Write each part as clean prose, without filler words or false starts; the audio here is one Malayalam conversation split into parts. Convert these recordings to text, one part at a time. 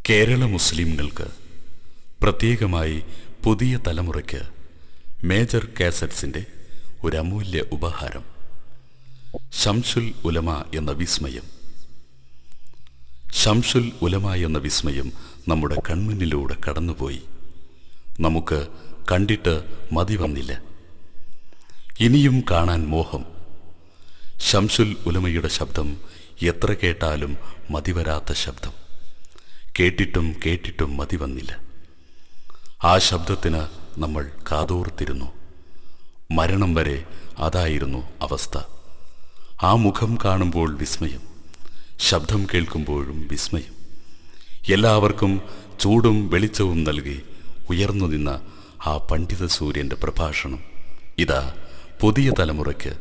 കേരള മുസ്ലിംകൾക്ക്, പ്രത്യേകമായി പുതിയ തലമുറയ്ക്ക് മേജർ കാസറ്റ്സിൻ്റെ ഒരു അമൂല്യ ഉപഹാരം. ശംസുൽ ഉലമ എന്ന വിസ്മയം. ശംസുൽ ഉലമ എന്ന വിസ്മയം നമ്മുടെ കൺമുന്നിലൂടെ കടന്നുപോയി. നമുക്ക് കണ്ടിട്ട് മതി വന്നില്ല. ഇനിയും കാണാൻ മോഹം. ശംസുൽ ഉലമയുടെ ശബ്ദം എത്ര കേട്ടാലും മതിവരാത്ത ശബ്ദം. കേട്ടിട്ടും കേട്ടിട്ടും മതി വന്നില്ല. ആ ശബ്ദത്തിന് നമ്മൾ കാതോർത്തിരുന്നു. മരണം വരെ അതായിരുന്നു അവസ്ഥ. ആ മുഖം കാണുമ്പോൾ വിസ്മയം, ശബ്ദം കേൾക്കുമ്പോഴും വിസ്മയം. എല്ലാവർക്കും ചൂടും വെളിച്ചവും നൽകി ഉയർന്നു നിന്ന ആ പണ്ഡിത സൂര്യൻ്റെ പ്രഭാഷണം ഇതാ പുതിയ തലമുറയ്ക്ക്,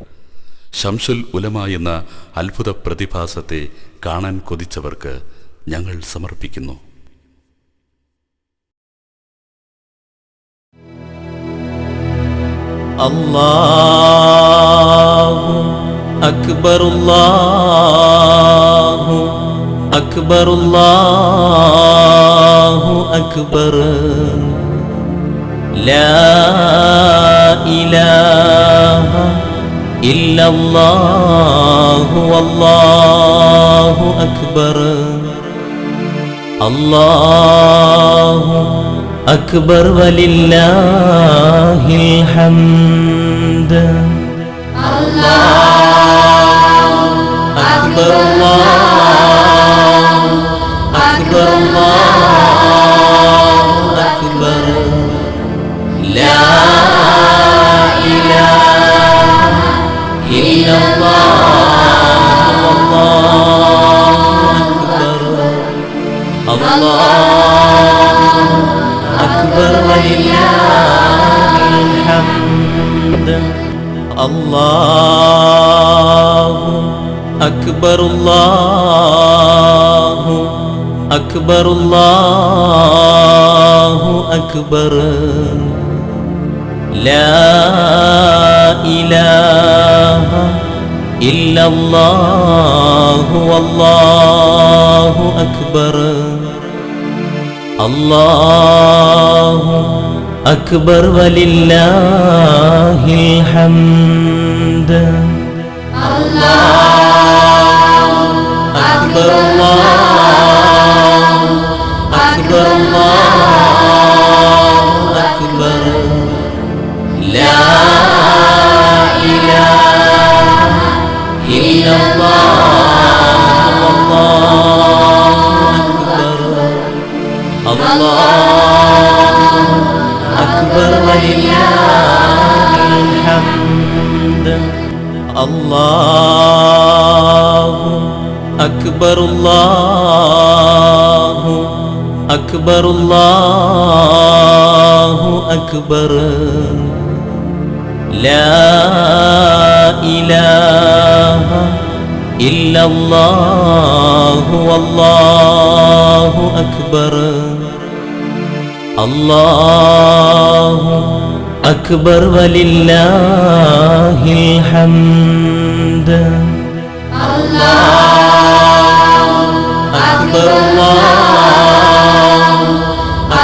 ശംസുൽ ഉലമ എന്ന അത്ഭുത പ്രതിഭാസത്തെ കാണാൻ കൊതിച്ചവർക്ക് ഞങ്ങൾ സമർപ്പിക്കുന്നു. അല്ലാഹു അക്ബർ, അല്ലാഹു അക്ബർ, അല്ലാഹു അക്ബർ. ലാ ഇലാഹ ഇല്ലല്ലാഹു വല്ലാഹു അക്ബർ. അല്ലാഹു അക്ബർ വലില്ലാഹിൽ ഹംദ്. അല്ലാഹു അക്ബർ, അല്ലാഹു അക്ബർ, അല്ലാഹു അക്ബർ. ലാ ഇലാഹ ഇല്ലല്ലാഹു വല്ലാഹു അക്ബർ. അല്ലാഹു അക്ബർ വലില്ലാഹിൽ ഹംദ്. അല്ലാഹു അക്ബർ, അല്ലാഹു അക്ബർ, അല്ലാഹു അക്ബർ. ലാ ഇലാഹ ഇല്ലല്ലാഹു വല്ലാഹു അക്ബർ. അല്ലാഹു അക്ബർ വലില്ലാഹിൽ ഹംദ്. അല്ലാഹു അക്ബർ, അല്ലാഹു അക്ബർ, അല്ലാഹു അക്ബർ. ലാ ഇലാഹ ഇല്ലല്ലാഹു വല്ലാഹു അക്ബർ. അല്ലാഹു അക്ബർ വലില്ലാഹിൽ ഹംദ്. അല്ലാഹു അക്ബർ, അല്ലാഹു അക്ബർ, അല്ലാഹു അക്ബർ. ലാ ഇലാഹ ഇല്ലല്ലാഹു വല്ലാഹു അക്ബർ. അല്ലാഹു അക്ബർ വലില്ലാഹിൽ ഹംദ്. അല്ലാഹു അക്ബർ, അല്ലാഹു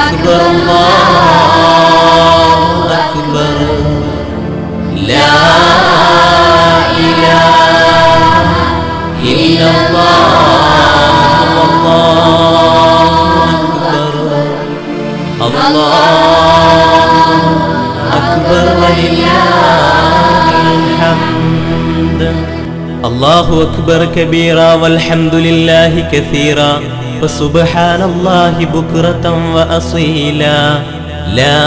അക്ബർ, അല്ലാഹു അക്ബർ. ലാ ഇലാഹ ഇല്ലല്ലാഹു വല്ലാഹു അക്ബർ. അല്ലാഹു അക്ബർ വലില്ലാഹിൽ ഹംദ്. അല്ലാഹു അക്ബർ കബീറ വൽഹംദുലില്ലാഹി കസീറ വസുബ്ഹാനല്ലാഹി ബുക്റതൻ വഅസീല. ലാ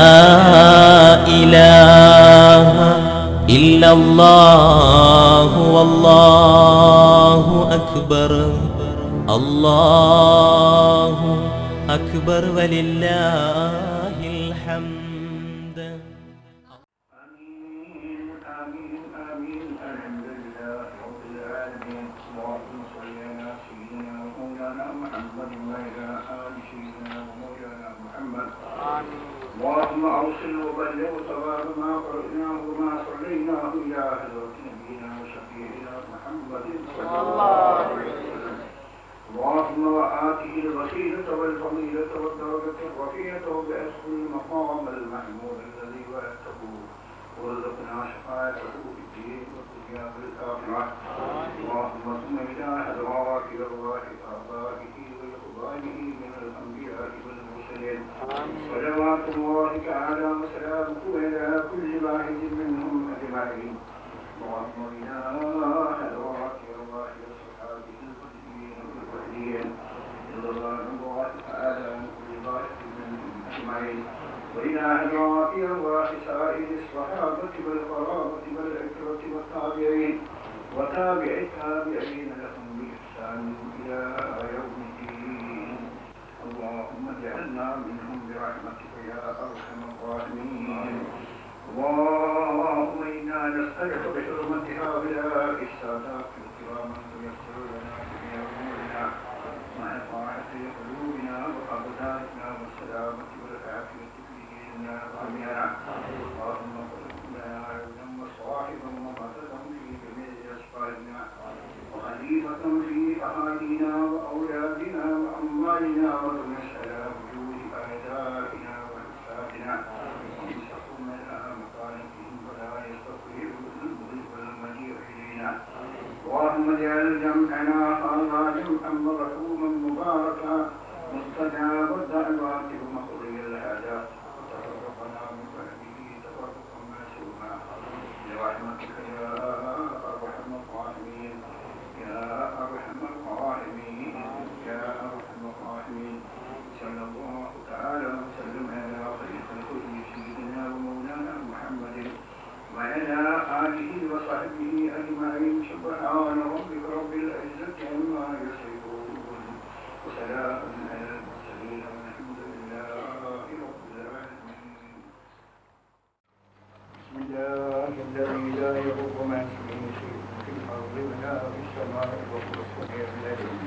ഇലാഹ ഇല്ലല്ലാഹു വല്ലാഹു അക്ബർ. അല്ലാഹു അക്ബർ വലില്ലാഹിൽ ഹംദ്. اللهم اوصل وبلغ ثواب ما قرأناه وما صليناه الى حضرة نبينا وشفيعنا محمد صلى الله عليه وسلم. اللهم وآته الوسيلة والفضيلة والدرجة الرفيعة وبأسه المقام المحمود الذي وعدته ورزقنا شفاعته في الدين والدنيا والآخرة. اللهم ثم إلى حضرات أرواح آبائه وإخوانه من الأنبياء والمرسلين صلوات الله تعالى وسلامه على كل واحد منهم أجمعين. اللهم إلى حضرات أرواح أصحابه القدسيين والوحيين رضوان الله تعالى عن كل واحد منهم أجمعين. وإلى حضرات أرواح سائر الصحابة والقرابة والعترة والتابعين وتابع التابعين لهم بإحسان إلى يوم الدين. اللهم اجعلنا منهم برحمتك يا أرحم الراحمين. اللهم إنا نسألك بحرمة هؤلاء السادات الكرام أن تيسر لنا في أمورنا مع طاعة قلوبنا وأبداننا والسلامة والعافية في ديننا وأمرنا. اللهم اغفر لنا عبدا وصاحبا ومثلا في جميع أسفارنا وخليفة في أهالينا وأولادنا وأموالنا وتمس على وجوه أعدائنا وحسادنا وامسحهم على مكانتهم ولا يستطيعون المضي والمجيء إلينا. اللهم اجعل جمعنا هذا جمعا مرحوما مباركا مستجاب الدعوات ومقضي الحاجات وتفرقنا من بعده تفرقا معصوما برحمتك يا أرحم الراحمين يا أرحم الراحمين يا أرحم الراحمين. صلى الله تعالى وسلم على خير خلقه سيدنا ومولانا محمد وعلى آله وصحبه أجمعين. سبحان ربك رب العزة عما يصفون وسلام على المرسلين والحمد لله رب العالمين. بسم الله الذي لا يضر مع اسمه شيء في الأرض ولا في السماء وهو السميع العليم.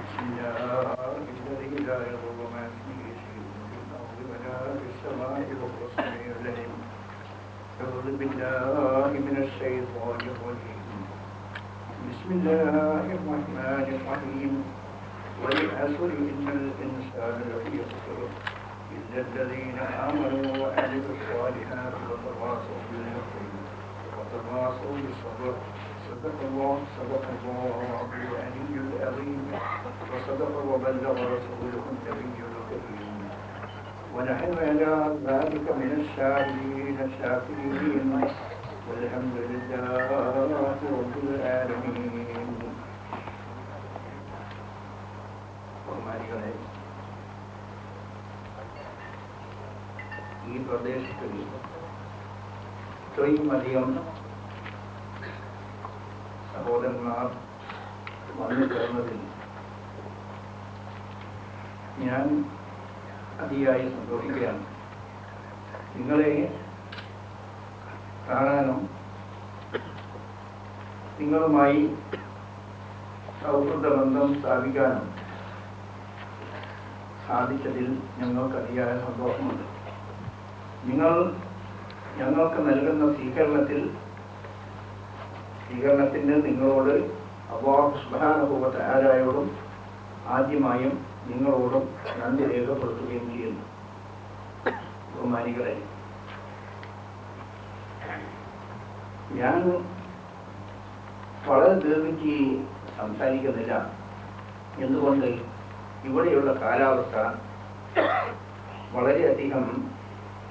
بسم الله الذي لا يضر مع اسمه شيء في الأرض ولا في السماء وهو السميع العليم. أعوذ بالله من الشيطان الرجيم. بسم الله الرحمن الرحيم. والعصر إن الإنسان لفي خسر إلا الذين آمنوا وعملوا الصالحات وتواصوا بالحق وتواصوا بالصبر. صدق الله العلي العظيم وصدق وبلغ رسوله النبي الكريم. ونحن على ذلك من الشاهدين الشاكرين والحمد لله رب العالمين. ബഹുമാനികളെ, ഈ പ്രദേശത്തിൽ ഇത്രയും അധികം സഹോദരന്മാർ വന്നു ചേർന്നതിൽ ഞാൻ അതിയായി സന്തോഷിക്കുകയാണ്. നിങ്ങളെ കാണാനും നിങ്ങളുമായി സൗഹൃദ ബന്ധം സ്ഥാപിക്കാനും സാധിച്ചതിൽ ഞങ്ങൾക്ക് അതിയായ സന്തോഷമുണ്ട്. നിങ്ങൾ ഞങ്ങൾക്ക് നൽകുന്ന സ്വീകരണത്തിന് നിങ്ങളോട് അല്ലാഹു സുബ്ഹാനഹു വ തആലയോടും ആദ്യമായും നിങ്ങളോടും നന്ദി രേഖപ്പെടുത്തുകയും ചെയ്യുന്നു. ബഹുമാനികളെ, ഞാൻ വളരെ ദീർഘിച്ച് സംസാരിക്കുന്നില്ല. എന്തുകൊണ്ട്? ഇവിടെയുള്ള കാലാവസ്ഥ വളരെയധികം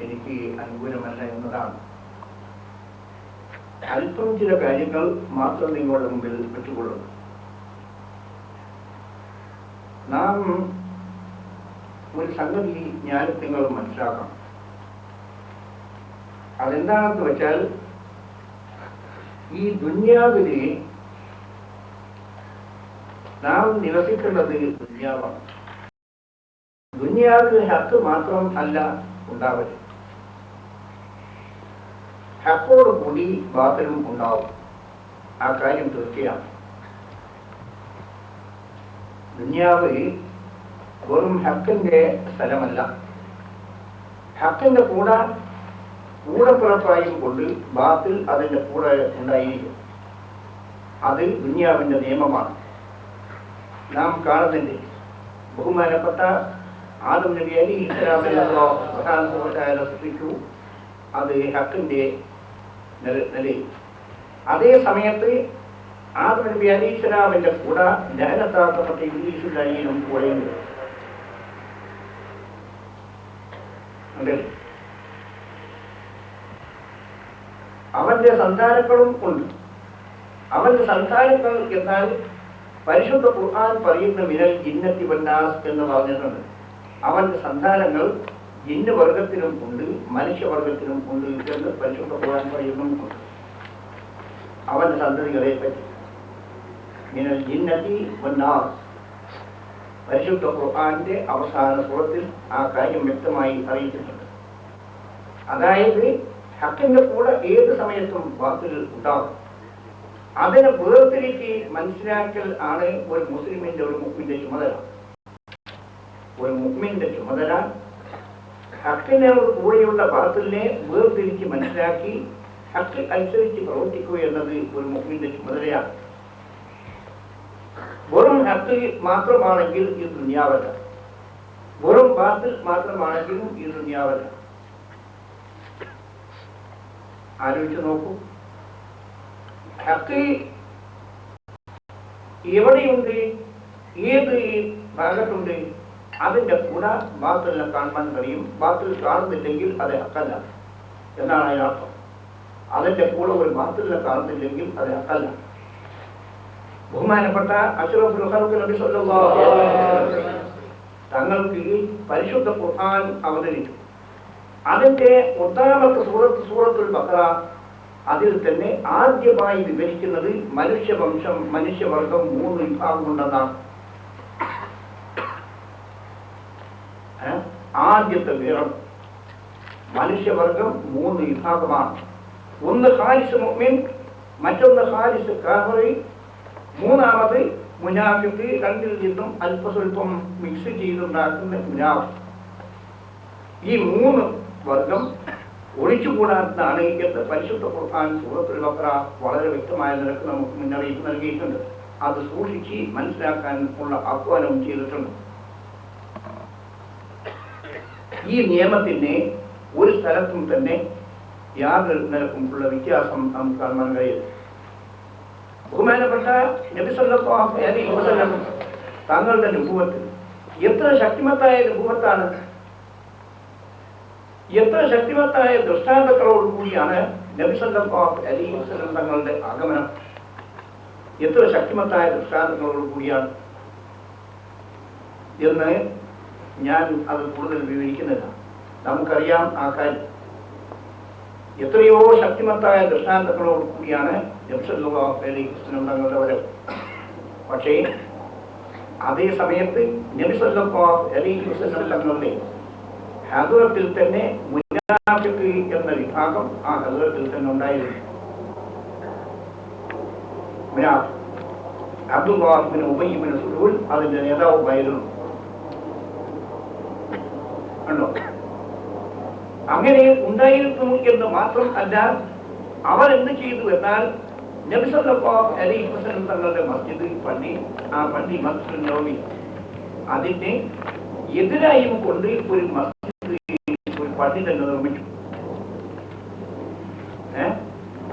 എനിക്ക് അനുകൂലമല്ല എന്നതാണ്. അല്പം ചില കാര്യങ്ങൾ മാത്രം നിങ്ങളുടെ മുമ്പിൽ വെച്ചുകൊള്ളുന്നു. നാം ഒരു സംഗതി ഞാൻ നിങ്ങൾ മനസ്സിലാക്കണം. അതെന്താണെന്ന് വെച്ചാൽ, ഈ ദുനിയാവില് നാം നിവസിക്കുന്നത് ദുനിയാവാണ്. ദുനിയാവിൽ ഹക്ക് മാത്രം അല്ല ഉണ്ടാവരുത്, ഹക്കോട് കൂടി ബാത്തിലും ഉണ്ടാവും. ആ കാര്യം തീർച്ചയാണ്. ദുനിയാവ് വെറും ഹക്കിന്റെ സ്ഥലമല്ല. ഹക്കിന്റെ കൂടപ്പിറപ്പായും കൊണ്ട് ബാത്തിൽ അതിന്റെ കൂടെ ഉണ്ടായിരിക്കും. അത് ദുനിയാവിന്റെ നിയമമാണ്. നാം കാണുന്നുണ്ട്. ബഹുമാനപ്പെട്ട ആദം നബി അലൈഹി ഇസ്ലാമിനെ സൃഷ്ടിച്ചു. അത് ഹക്കിൻ്റെ നിലയിൽ. അതേ സമയത്ത് ആദം നബി അലൈഹി ഇസ്ലാമിൻ്റെ കൂടെ ലഅനത്താക്കപ്പെട്ട ഇബ്ലീസുൽ ലഈനും കൂടെയുണ്ട്. അവന്റെ സന്താനങ്ങളും ഉണ്ട്. അവന്റെ സന്താനങ്ങൾ എന്നാൽ പരിശുദ്ധ ഖുർആൻ പറയുന്ന മിനൽ ജിന്നത്തി വന്നാസ് എന്ന് പറഞ്ഞിട്ടുണ്ട്. അവന്റെ സന്താനങ്ങൾ ജിന്ന് വർഗത്തിനും ഉണ്ട്, മനുഷ്യവർഗത്തിനും ഉണ്ട് എന്ന് പരിശുദ്ധ ഖുർആൻ പറയുന്നുണ്ട്. അവന്റെ സന്തതികളെ പറ്റി മിനൽ ജിന്നത്തി വന്നാസ് പരിശുദ്ധ ഖുർആന്റെ അവസാന സൂറത്തിൽ ആ കാര്യം വ്യക്തമായി അറിയിച്ചിട്ടുണ്ട്. അതായത് ഹക്കിന്റെ കൂടെ ഏത് സമയത്തും ബാത്തിൽ ഉണ്ടാകും. അതിനെ വേർതിരിച്ച് മനസ്സിലാക്കൽ ആണ് ഒരു മുസ്ലിമിന്റെ ഒരു മുഅ്മിന്റെ ചുമതല. ഒരു മുഅ്മിന്റെ ചുമതല ഹക്കിനോട് കൂടെയുള്ള ബാത്തിലിനെ വേർതിരിച്ച് മനസ്സിലാക്കി ഹക്ക് അനുസരിച്ച് പ്രവർത്തിക്കുക എന്നത് ഒരു മുഅ്മിന്റെ ചുമതലയാണ്. വെറും ഹക്ക് മാത്രമാണെങ്കിൽ ഇത് ദുനിയാവല്ല, വെറും ബാത്തിൽ മാത്രമാണെങ്കിലും ഇത് ദുനിയാവല്ല. ആലോചിച്ച് നോക്കൂ, ഹക്ക് എവിടെയുണ്ട്, ഏത് ഭാഗത്തുണ്ട്, അതിൻ്റെ കൂടെ ബാത്തിലിനെ കാണാൻ കഴിയും. ബാത്തിൽ കാണുന്നില്ലെങ്കിൽ അത് ഹക്കല്ല എന്നാണ് അതിനർത്ഥം. അതിൻ്റെ കൂടെ ഒരു ബാത്തിലിനെ കാണുന്നില്ലെങ്കിൽ അത് ഹക്കല്ല. ബഹുമാനപ്പെട്ട അഷ്റഫുൽ ഖൽഖ് നബി സല്ലല്ലാഹു അലൈഹി വസല്ലം തങ്ങൾക്ക് പരിശുദ്ധ ഖുർആൻ അവതരിച്ചു. അതിന്റെ ഒന്നാമത്തെ സൂറത്തുൽ ബഖറ, അതിൽ തന്നെ ആദ്യമായി വിവരിക്കുന്നത് മനുഷ്യവംശം, മനുഷ്യവർഗം 3 വിഭാഗമുണ്ടെന്നാണ്. ആദ്യത്തെ വിവരം മനുഷ്യവർഗം 3 വിഭാഗമാണ്. ഒന്ന് ഖാലിസ് മുഅ്മിൻ, മറ്റൊന്ന് ഖാലിസ് കാഫിർ, മൂന്നാമത് മുനാഫിഖ്, രണ്ടിൽ നിന്നും അല്പസ്വല്പം മിക്സ് ചെയ്തുണ്ടാക്കുന്ന മുനാഫിഖ്. ഈ 3 വർഗം ഒഴിച്ചുകൂടാത്തതാണ് എന്ന് പരിശുദ്ധ ഖുർആൻ സൂറത്തുൽ ബഖറ വളരെ വ്യക്തമായ നിലക്ക് നമുക്ക് മുന്നറിയിപ്പ് നൽകിയിട്ടുണ്ട്. അത് സൂക്ഷിച്ച് മനസ്സിലാക്കാൻ ഉള്ള ആഹ്വാനവും ചെയ്തിട്ടുണ്ട്. ഈ നിയമത്തിന് ഒരു സ്ഥലത്തും തന്നെ യാതൊരു നിലക്കും ഉള്ള വ്യത്യാസം നമുക്ക് കാണാൻ കഴിയും. ബഹുമാനപ്പെട്ട നബി സല്ലല്ലാഹു അലൈഹി വസല്ലം തങ്ങളുടെ നുബുവത്ത് എത്ര ശക്തിമത്തായ നുബുവത്താണ്, എത്ര ശക്തിമത്തായ ദൃഷ്ടാന്തങ്ങളോടുകൂടിയാണ് നബി സല്ലല്ലാഹു അലൈഹി വസല്ലം തങ്ങളുടെ ആഗമനം. എത്ര ശക്തിമത്തായ ദൃഷ്ടാന്തങ്ങളോടുകൂടിയാണ് എന്ന് ഞാൻ അത് കൂടുതൽ വിവരിക്കുന്നില്ല. നമുക്കറിയാം ആ കാര്യം. എത്രയോ ശക്തിമത്തായ ദൃഷ്ടാന്തങ്ങളോട് കൂടിയാണ് നബി സല്ലല്ലാഹു അലൈഹി വസല്ലം തങ്ങളുടെ വരവ്. പക്ഷേ അതേ സമയത്ത് നബി സല്ലല്ലാഹു അലൈഹി വസല്ലം തങ്ങളുടെ ഹദ്റത്തിൽ തന്നെ മുനാഫിഖ് എന്ന വിഭാഗം ആ ഹദ്റത്തിൽ തന്നെ ഉണ്ടായിരുന്നു. അബ്ദുല്ലാഹ് ഇബ്നു ഉബയ്യ് ഇബ്നു സലൂൽ അതിന്റെ നേതാവുമായിരുന്നു. കണ്ടോ, അങ്ങനെ ഉണ്ടായിരുന്നു എന്ന് മാത്രം അല്ല, അവർ എന്ത് ചെയ്തു എന്നാൽ നബി സല്ലല്ലാഹു അലൈഹി വസല്ലം തങ്ങളുടെ മസ്ജിദ്, പള്ളി, ആ പള്ളി മസ്ജിദുൻ നബവി, അതിന്റെ എതിരായും കൊണ്ട് ഒരു മസ്ജിദ്, ഒരു പള്ളി തന്നെ നിർമ്മിച്ചു.